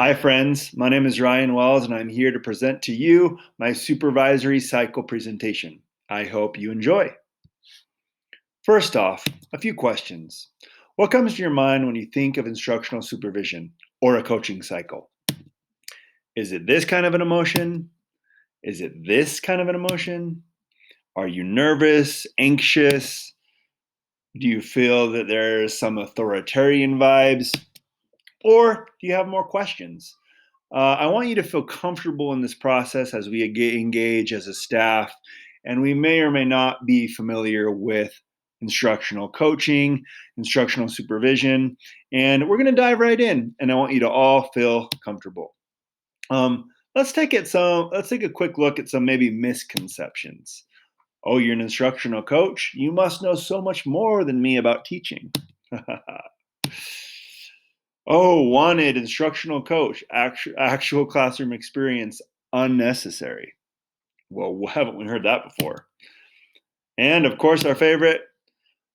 Hi, friends. My name is Ryan Wells, and I'm here to present to you my supervisory cycle presentation. I hope you enjoy. First off, a few questions. What comes to your mind when you think of instructional supervision or a coaching cycle? Is it this kind of an emotion? Is it this kind of an emotion? Are you nervous, anxious? Do you feel that there's some authoritarian vibes? Or do you have more questions? I want you to feel comfortable in this process as we engage as a staff, and we may or may not be familiar with instructional coaching, instructional supervision, and we're going to dive right in. And I want you to all feel comfortable. Let's take a quick look at some maybe misconceptions. Oh, you're an instructional coach? You must know so much more than me about teaching. Oh, wanted instructional coach, actual classroom experience unnecessary. Well, haven't we heard that before? And of course, our favorite,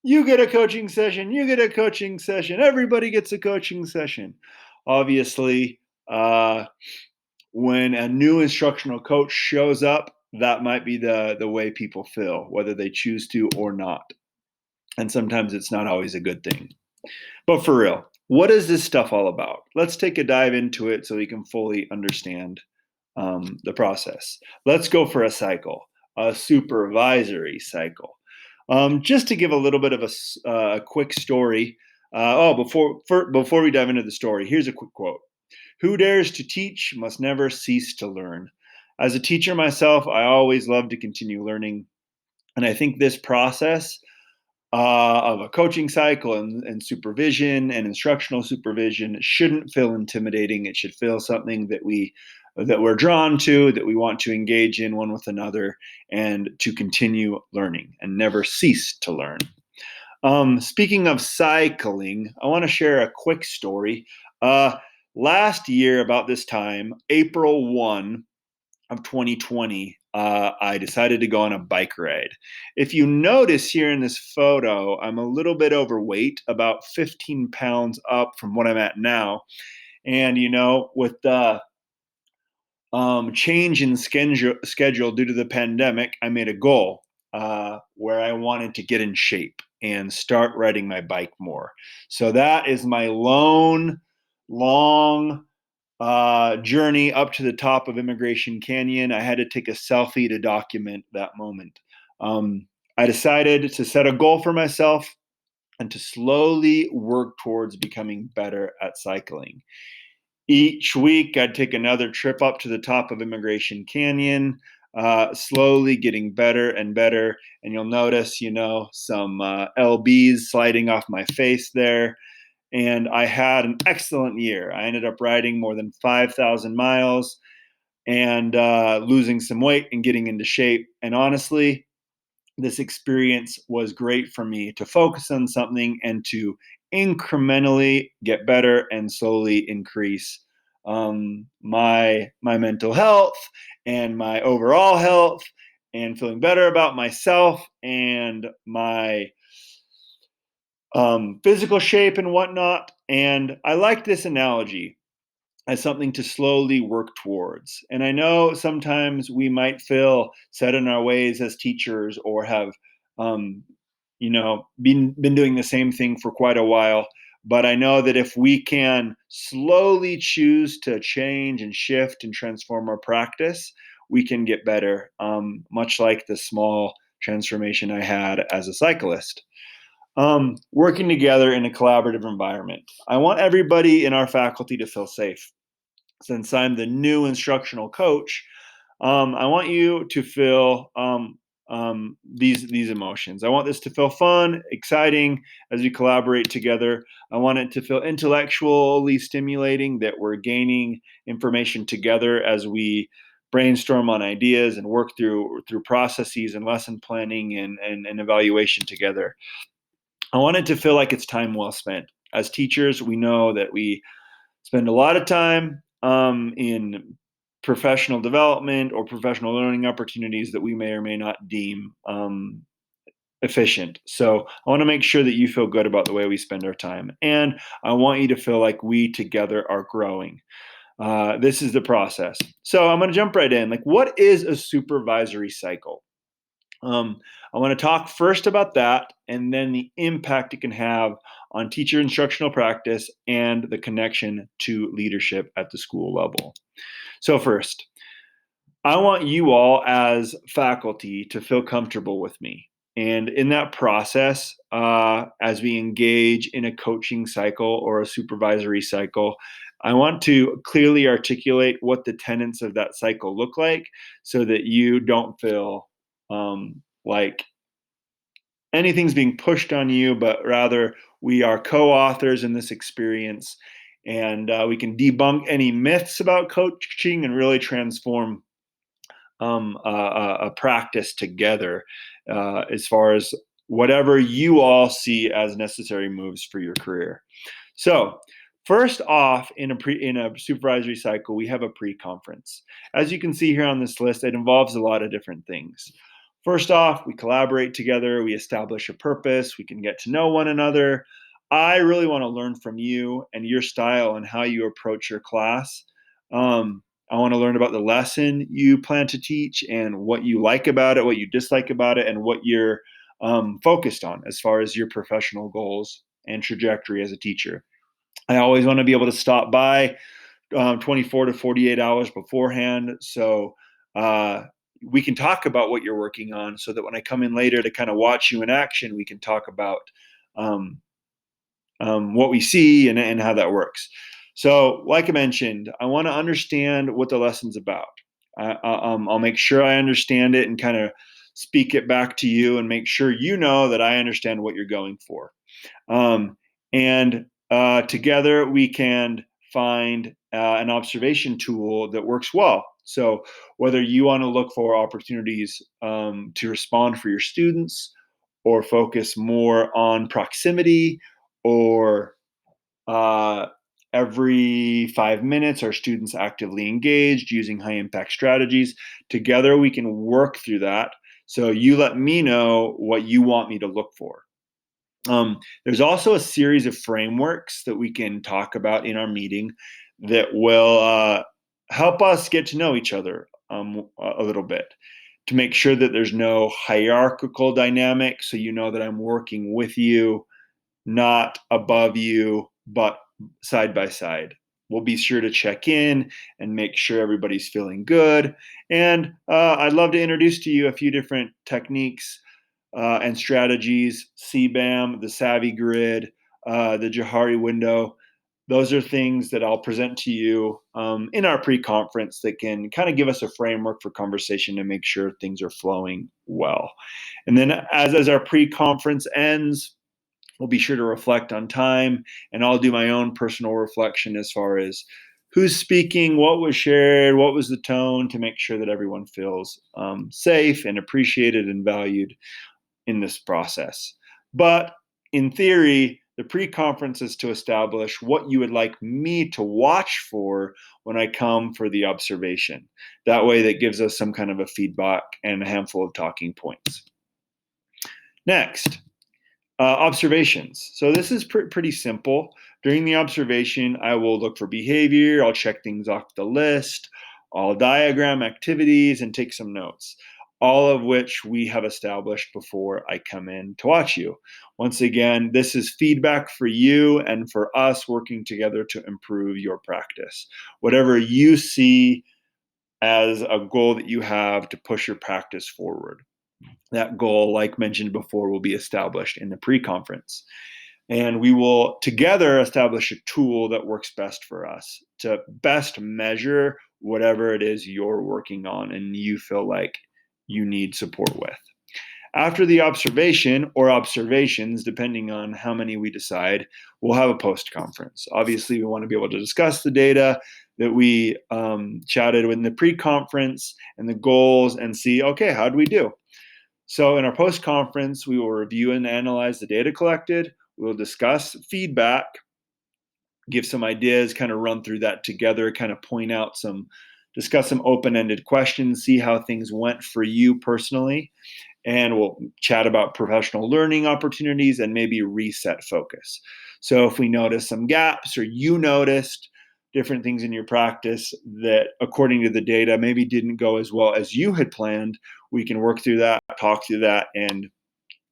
you get a coaching session, you get a coaching session, everybody gets a coaching session. Obviously, when a new instructional coach shows up, that might be the way people feel, whether they choose to or not. And sometimes it's not always a good thing. But for real, what is this stuff all about? Let's take a dive into it so we can fully understand the process. Let's go for a cycle, a supervisory cycle. Just to give a little bit of a quick story. Before we dive into the story, here's a quick quote: "Who dares to teach must never cease to learn." As a teacher myself, I always love to continue learning, and I think this process of a coaching cycle and supervision and instructional supervision shouldn't feel intimidating. It should feel something that we're drawn to, that we want to engage in one with another, and to continue learning and never cease to learn. Speaking of cycling, I want to share a quick story. Last year, about this time, April 1 of 2020, I decided to go on a bike ride. If you notice here in this photo, I'm a little bit overweight, about 15 pounds up from what I'm at now. And, with the change in schedule due to the pandemic, I made a goal where I wanted to get in shape and start riding my bike more. So that is my long journey up to the top of Immigration Canyon. I had to take a selfie to document that moment. I decided to set a goal for myself and to slowly work towards becoming better at cycling. Each week, I'd take another trip up to the top of Immigration Canyon, slowly getting better and better. And you'll notice, some LBs sliding off my face there. And I had an excellent year. I ended up riding more than 5,000 miles and losing some weight and getting into shape. And honestly, this experience was great for me to focus on something and to incrementally get better and slowly increase my mental health and my overall health, and feeling better about myself and my physical shape and whatnot. And I like this analogy as something to slowly work towards. And I know sometimes we might feel set in our ways as teachers, or have, um, been doing the same thing for quite a while. But I know that if we can slowly choose to change and shift and transform our practice, we can get better. Much like the small transformation I had as a cyclist. Working together in a collaborative environment. I want everybody in our faculty to feel safe. Since I'm the new instructional coach, I want you to feel these emotions. I want this to feel fun, exciting as we collaborate together. I want it to feel intellectually stimulating, that we're gaining information together as we brainstorm on ideas and work through processes and lesson planning and evaluation together. I want it to feel like it's time well spent. As teachers, we know that we spend a lot of time in professional development or professional learning opportunities that we may or may not deem efficient. So I want to make sure that you feel good about the way we spend our time. And I want you to feel like we together are growing. This is the process. So I'm going to jump right in. Like, what is a supervisory cycle? I want to talk first about that and then the impact it can have on teacher instructional practice and the connection to leadership at the school level. So first, I want you all as faculty to feel comfortable with me. And in that process, as we engage in a coaching cycle or a supervisory cycle, I want to clearly articulate what the tenets of that cycle look like so that you don't feel like anything's being pushed on you, but rather we are co-authors in this experience, and we can debunk any myths about coaching and really transform a practice together as far as whatever you all see as necessary moves for your career. So first off, in a supervisory cycle, we have a pre-conference. As you can see here on this list, it involves a lot of different things. First off, we collaborate together, we establish a purpose, we can get to know one another. I really want to learn from you and your style and how you approach your class. I want to learn about the lesson you plan to teach and what you like about it, what you dislike about it, and what you're focused on as far as your professional goals and trajectory as a teacher. I always want to be able to stop by 24 to 48 hours beforehand. So we can talk about what you're working on so that when I come in later to kind of watch you in action, we can talk about um, what we see and how that works. So, like I mentioned, I want to understand what the lesson's about. I'll make sure I understand it and kind of speak it back to you and make sure you know that I understand what you're going for. And together we can find an observation tool that works well. So, whether you want to look for opportunities to respond for your students or focus more on proximity or uh, every 5 minutes, our students actively engaged using high impact strategies. Together, we can work through that. So you let me know what you want me to look for. There's also a series of frameworks that we can talk about in our meeting that will help us get to know each other a little bit to make sure that there's no hierarchical dynamic. So you know that I'm working with you, not above you, but side by side. We'll be sure to check in and make sure everybody's feeling good. And I'd love to introduce to you a few different techniques and strategies: CBAM, the Savvy Grid, the Johari window. Those are things that I'll present to you in our pre-conference that can kind of give us a framework for conversation to make sure things are flowing well. And then as our pre-conference ends, we'll be sure to reflect on time, and I'll do my own personal reflection as far as who's speaking, what was shared, what was the tone, to make sure that everyone feels safe and appreciated and valued in this process. But in theory, the pre-conference is to establish what you would like me to watch for when I come for the observation. That way, that gives us some kind of a feedback and a handful of talking points. Next, observations. So this is pretty simple. During the observation, I will look for behavior. I'll check things off the list. I'll diagram activities and take some notes, all of which we have established before I come in to watch you. Once again, this is feedback for you and for us working together to improve your practice. Whatever you see as a goal that you have to push your practice forward. That goal, like mentioned before, will be established in the pre-conference. And we will together establish a tool that works best for us to best measure whatever it is you're working on and you feel like you need support with. After the observation or observations, depending on how many we decide, we'll have a post-conference. Obviously, we want to be able to discuss the data that we chatted in the pre-conference and the goals and see, okay, how did we do? So in our post-conference, we will review and analyze the data collected. We'll discuss feedback, give some ideas, kind of run through that together, kind of discuss some open-ended questions, see how things went for you personally. And we'll chat about professional learning opportunities and maybe reset focus. So if we notice some gaps or you noticed different things in your practice that, according to the data, maybe didn't go as well as you had planned, we can work through that, talk through that, and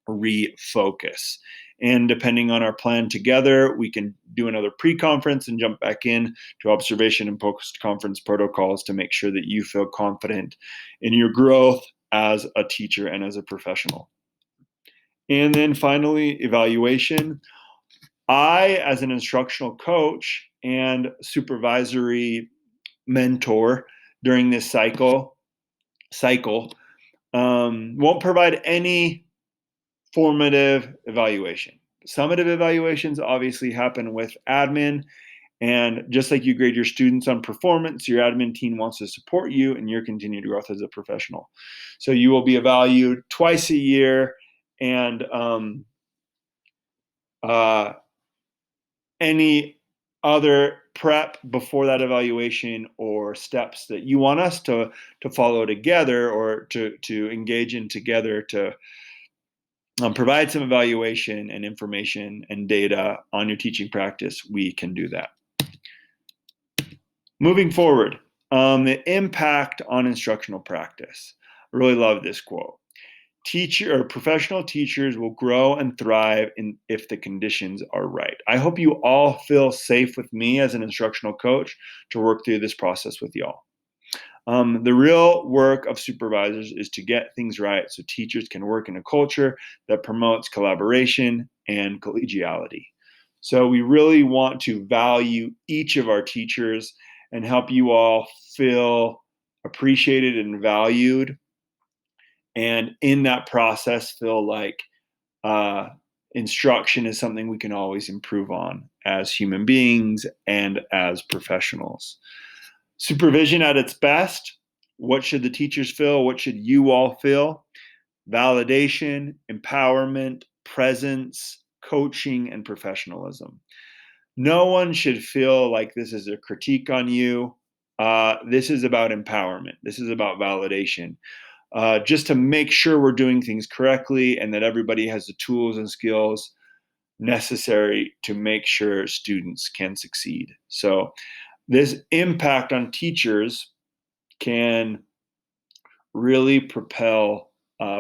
refocus. And depending on our plan together, we can do another pre-conference and jump back in to observation and post-conference protocols to make sure that you feel confident in your growth as a teacher and as a professional. And then finally, evaluation. I, as an instructional coach and supervisory mentor during this cycle, won't provide any formative evaluation. Summative evaluations obviously happen with admin, and just like you grade your students on performance, your admin team wants to support you in your continued growth as a professional. So you will be evaluated twice a year, and any other prep before that evaluation or steps that you want us to follow together or to engage in together to provide some evaluation and information and data on your teaching practice, we can do that. Moving forward, the impact on instructional practice. I really love this quote. Professional teachers will grow and thrive if the conditions are right. I hope you all feel safe with me as an instructional coach to work through this process with y'all. The real work of supervisors is to get things right so teachers can work in a culture that promotes collaboration and collegiality. So we really want to value each of our teachers and help you all feel appreciated and valued. And in that process, feel like instruction is something we can always improve on as human beings and as professionals. Supervision at its best. What should the teachers feel? What should you all feel? Validation, empowerment, presence, coaching, and professionalism. No one should feel like this is a critique on you. This is about empowerment. This is about validation. Just to make sure we're doing things correctly and that everybody has the tools and skills necessary to make sure students can succeed. So this impact on teachers can really propel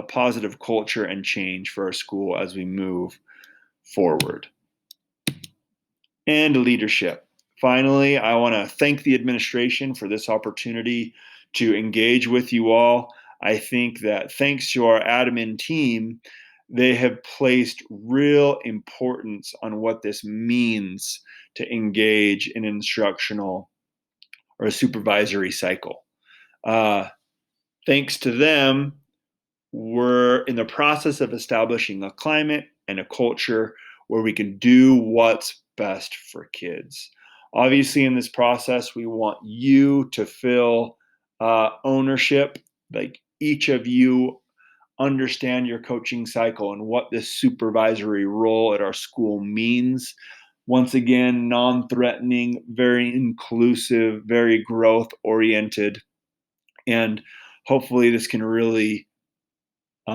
positive culture and change for our school as we move forward. And leadership. Finally, I want to thank the administration for this opportunity to engage with you all. I think that thanks to our admin team, they have placed real importance on what this means to engage in instructional or a supervisory cycle. Thanks to them, we're in the process of establishing a climate and a culture where we can do what's best for kids. Obviously, in this process, we want you to feel ownership, like each of you understand your coaching cycle and what this supervisory role at our school means. Once again, non-threatening, very inclusive, very growth-oriented, and hopefully this can really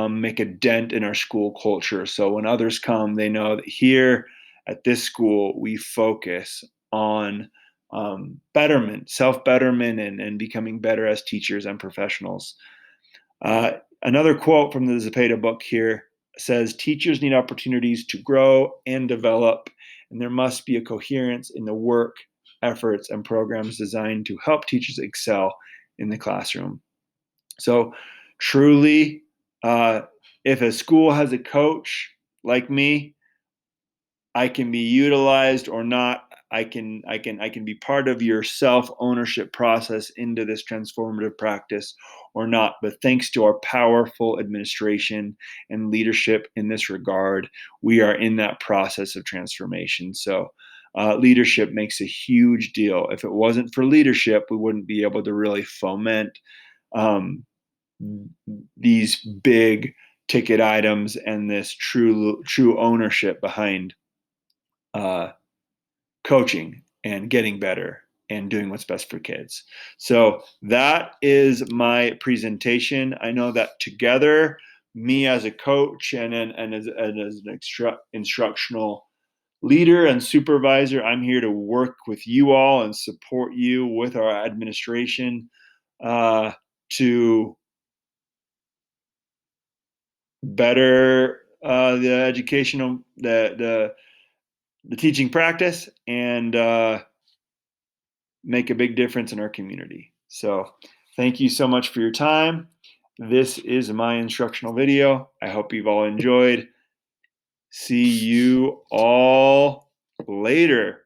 make a dent in our school culture. So when others come, they know that here at this school, we focus on betterment, self-betterment, and becoming better as teachers and professionals. Another quote from the Zepeda book here says, teachers need opportunities to grow and develop, and there must be a coherence in the work, efforts, and programs designed to help teachers excel in the classroom. So truly, if a school has a coach like me, I can be utilized or not. I can be part of your self-ownership process into this transformative practice or not. But thanks to our powerful administration and leadership in this regard, we are in that process of transformation. So leadership makes a huge deal. If it wasn't for leadership, we wouldn't be able to really foment these big ticket items and this true ownership behind coaching and getting better and doing what's best for kids. So that is my presentation. I know that together, me as a coach and as an instructional leader and supervisor. I'm here to work with you all and support you with our administration to better the educational, the teaching practice, and make a big difference in our community. So thank you so much for your time. This is my instructional video. I hope you've all enjoyed. See you all later.